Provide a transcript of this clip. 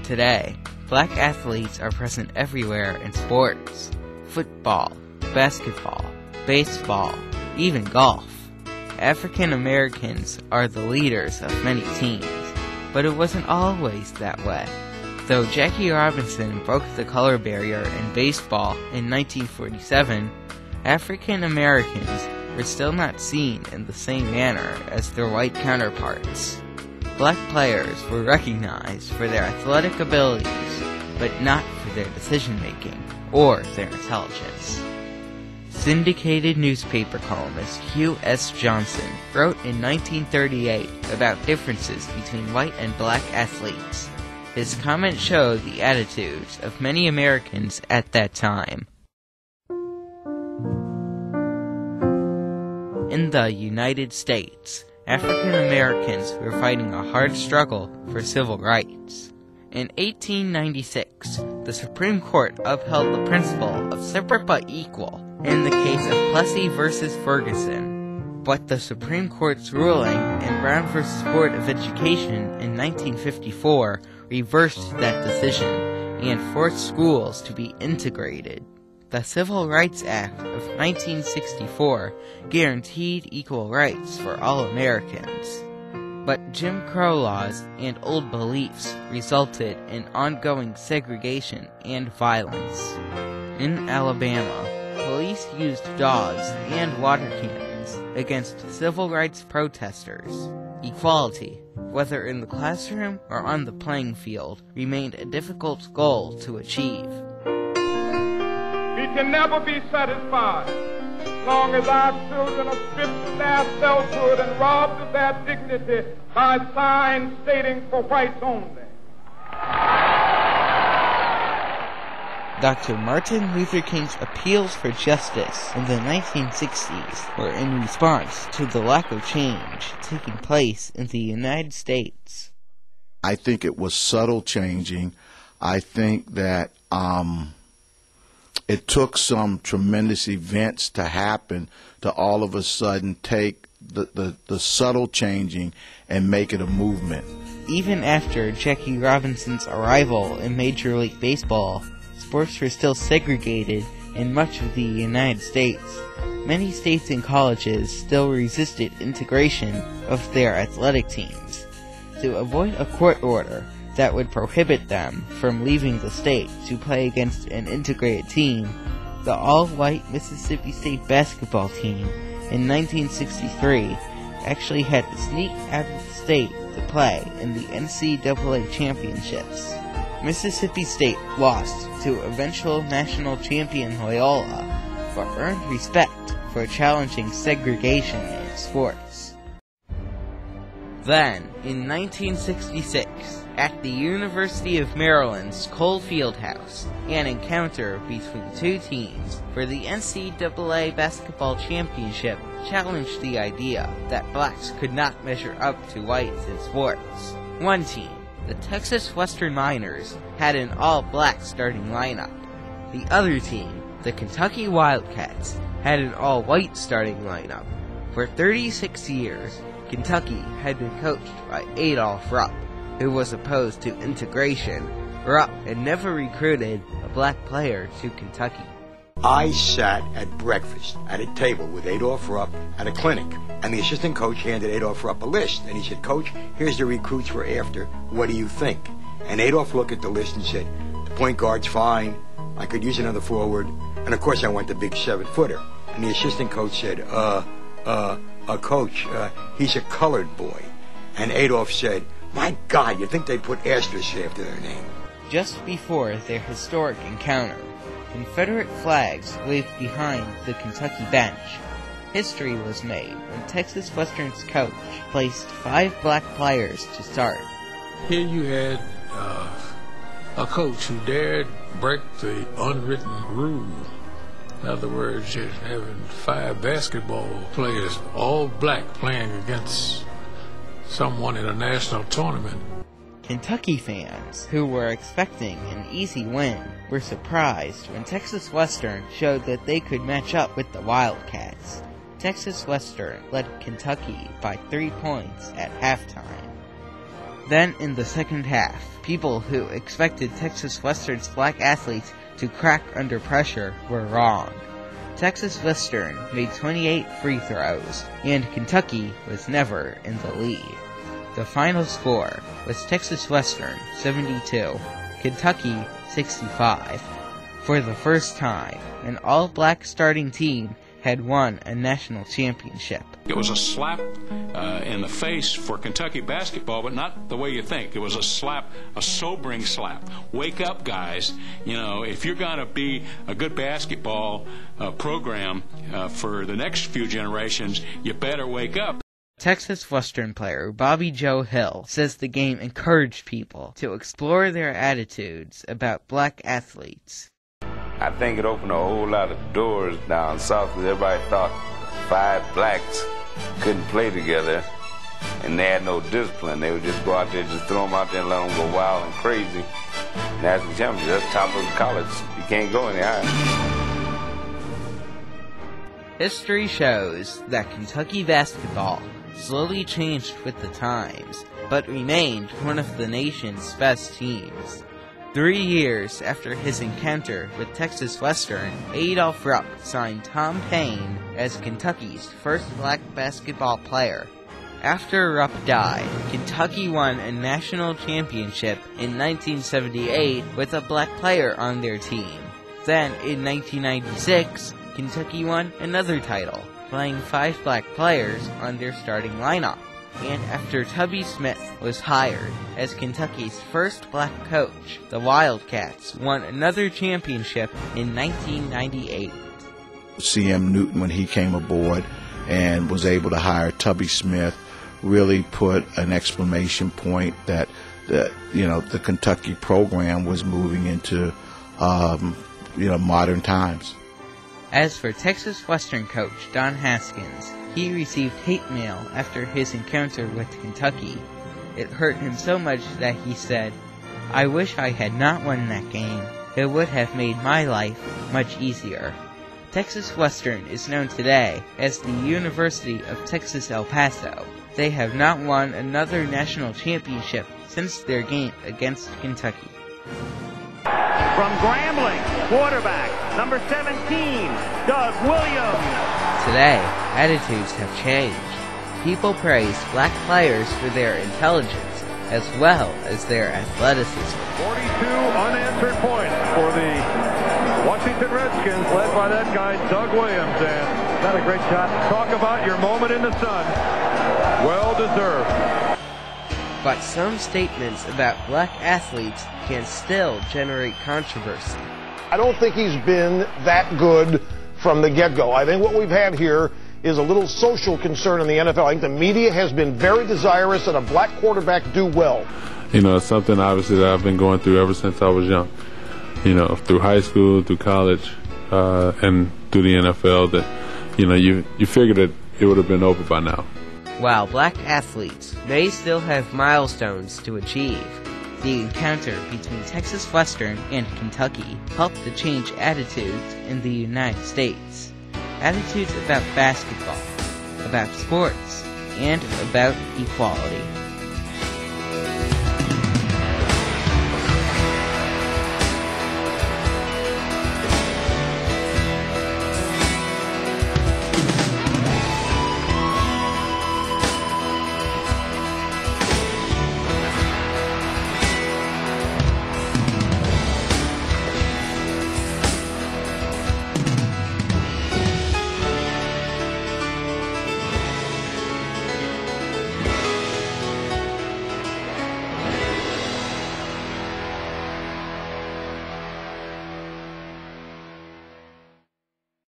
Today, black athletes are present everywhere in sports: football, basketball, baseball, even golf. African Americans are the leaders of many teams, but it wasn't always that way. Though Jackie Robinson broke the color barrier in baseball in 1947, African Americans were still not seen in the same manner as their white counterparts. Black players were recognized for their athletic abilities, but not for their decision-making or their intelligence. Syndicated newspaper columnist Hugh S. Johnson wrote in 1938 about differences between white and black athletes. His comment showed the attitudes of many Americans at that time. In the United States, African Americans were fighting a hard struggle for civil rights. In 1896, the Supreme Court upheld the principle of separate but equal in the case of Plessy v. Ferguson. But the Supreme Court's ruling in Brown v. Board of Education in 1954 reversed that decision and forced schools to be integrated. The Civil Rights Act of 1964 guaranteed equal rights for all Americans. But Jim Crow laws and old beliefs resulted in ongoing segregation and violence. In Alabama, police used dogs and water cannons against civil rights protesters. Equality, whether in the classroom or on the playing field, remained a difficult goal to achieve. We can never be satisfied as long as our children are stripped of their selfhood and robbed of their dignity by signs stating for whites only. Dr. Martin Luther King's appeals for justice in the 1960s were in response to the lack of change taking place in the United States. I think it was subtle changing. I think that it took some tremendous events to happen to all of a sudden take the subtle changing and make it a movement. Even after Jackie Robinson's arrival in Major League Baseball, sports were still segregated in much of the United States. Many states and colleges still resisted integration of their athletic teams. To avoid a court order that would prohibit them from leaving the state to play against an integrated team, the all-white Mississippi State basketball team in 1963 actually had to sneak out of the state to play in the NCAA championships. Mississippi State lost to eventual national champion Loyola, but earned respect for challenging segregation in sports. Then, in 1966, at the University of Maryland's Cole Fieldhouse, an encounter between two teams for the NCAA basketball championship challenged the idea that blacks could not measure up to whites in sports. One team, the Texas Western Miners, had an all-black starting lineup. The other team, the Kentucky Wildcats, had an all-white starting lineup. For 36 years, Kentucky had been coached by Adolph Rupp, who was opposed to integration. Rupp had never recruited a black player to Kentucky. I sat at breakfast at a table with Adolph Rupp at a clinic, and the assistant coach handed Adolph Rupp a list, and he said, "Coach, here's the recruits for after. What do you think?" And Adolph looked at the list and said, "The point guard's fine. I could use another forward." And of course I want the big 7-footer. And the assistant coach said, Coach, he's a colored boy." And Adolph said, "My God, you'd think they'd put asterisks after their name." Just before their historic encounter, Confederate flags waved behind the Kentucky bench. History was made when Texas Western's coach placed 5 black players to start. Here you had a coach who dared break the unwritten rule. In other words, just having 5 basketball players, all black, playing against someone in a national tournament. Kentucky fans, who were expecting an easy win, were surprised when Texas Western showed that they could match up with the Wildcats. Texas Western led Kentucky by 3 points at halftime. Then in the second half, people who expected Texas Western's black athletes to crack under pressure were wrong. Texas Western made 28 free throws, and Kentucky was never in the lead. The final score was Texas Western 72, Kentucky 65. For the first time, an all-black starting team had won a national championship. It was a slap in the face for Kentucky basketball, but not the way you think. It was a slap, a sobering slap. Wake up, guys. You know, if you're going to be a good basketball program for the next few generations, you better wake up. Texas Western player Bobby Joe Hill says the game encouraged people to explore their attitudes about black athletes. I think it opened a whole lot of doors down south because everybody thought 5 blacks couldn't play together and they had no discipline. They would just go out there, just throw them out there and let them go wild and crazy. National championship, that's top of the college. You can't go any higher. History shows that Kentucky basketball slowly changed with the times, but remained one of the nation's best teams. 3 years after his encounter with Texas Western, Adolph Rupp signed Tom Paine as Kentucky's first black basketball player. After Rupp died, Kentucky won a national championship in 1978 with a black player on their team. Then, in 1996, Kentucky won another title, playing 5 black players on their starting lineup. And after Tubby Smith was hired as Kentucky's first black coach, the Wildcats won another championship in 1998. C.M. Newton, when he came aboard and was able to hire Tubby Smith, really put an exclamation point that the Kentucky program was moving into modern times. As for Texas Western coach Don Haskins, he received hate mail after his encounter with Kentucky. It hurt him so much that he said, "I wish I had not won that game. It would have made my life much easier." Texas Western is known today as the University of Texas El Paso. They have not won another national championship since their game against Kentucky. From Grambling, quarterback, number 17, Doug Williams. Today, attitudes have changed. People praise black players for their intelligence as well as their athleticism. 42 unanswered points for the Washington Redskins, led by that guy, Doug Williams. And not a great shot. Talk about your moment in the sun. Well deserved. But some statements about black athletes can still generate controversy. I don't think he's been that good from the get-go. I think what we've had here is a little social concern in the NFL. I think the media has been very desirous that a black quarterback do well. You know, it's something obviously that I've been going through ever since I was young. You know, through high school, through college, and through the NFL, that, you know, you figured that it would have been over by now. While black athletes may still have milestones to achieve, the encounter between Texas Western and Kentucky helped to change attitudes in the United States. Attitudes about basketball, about sports, and about equality.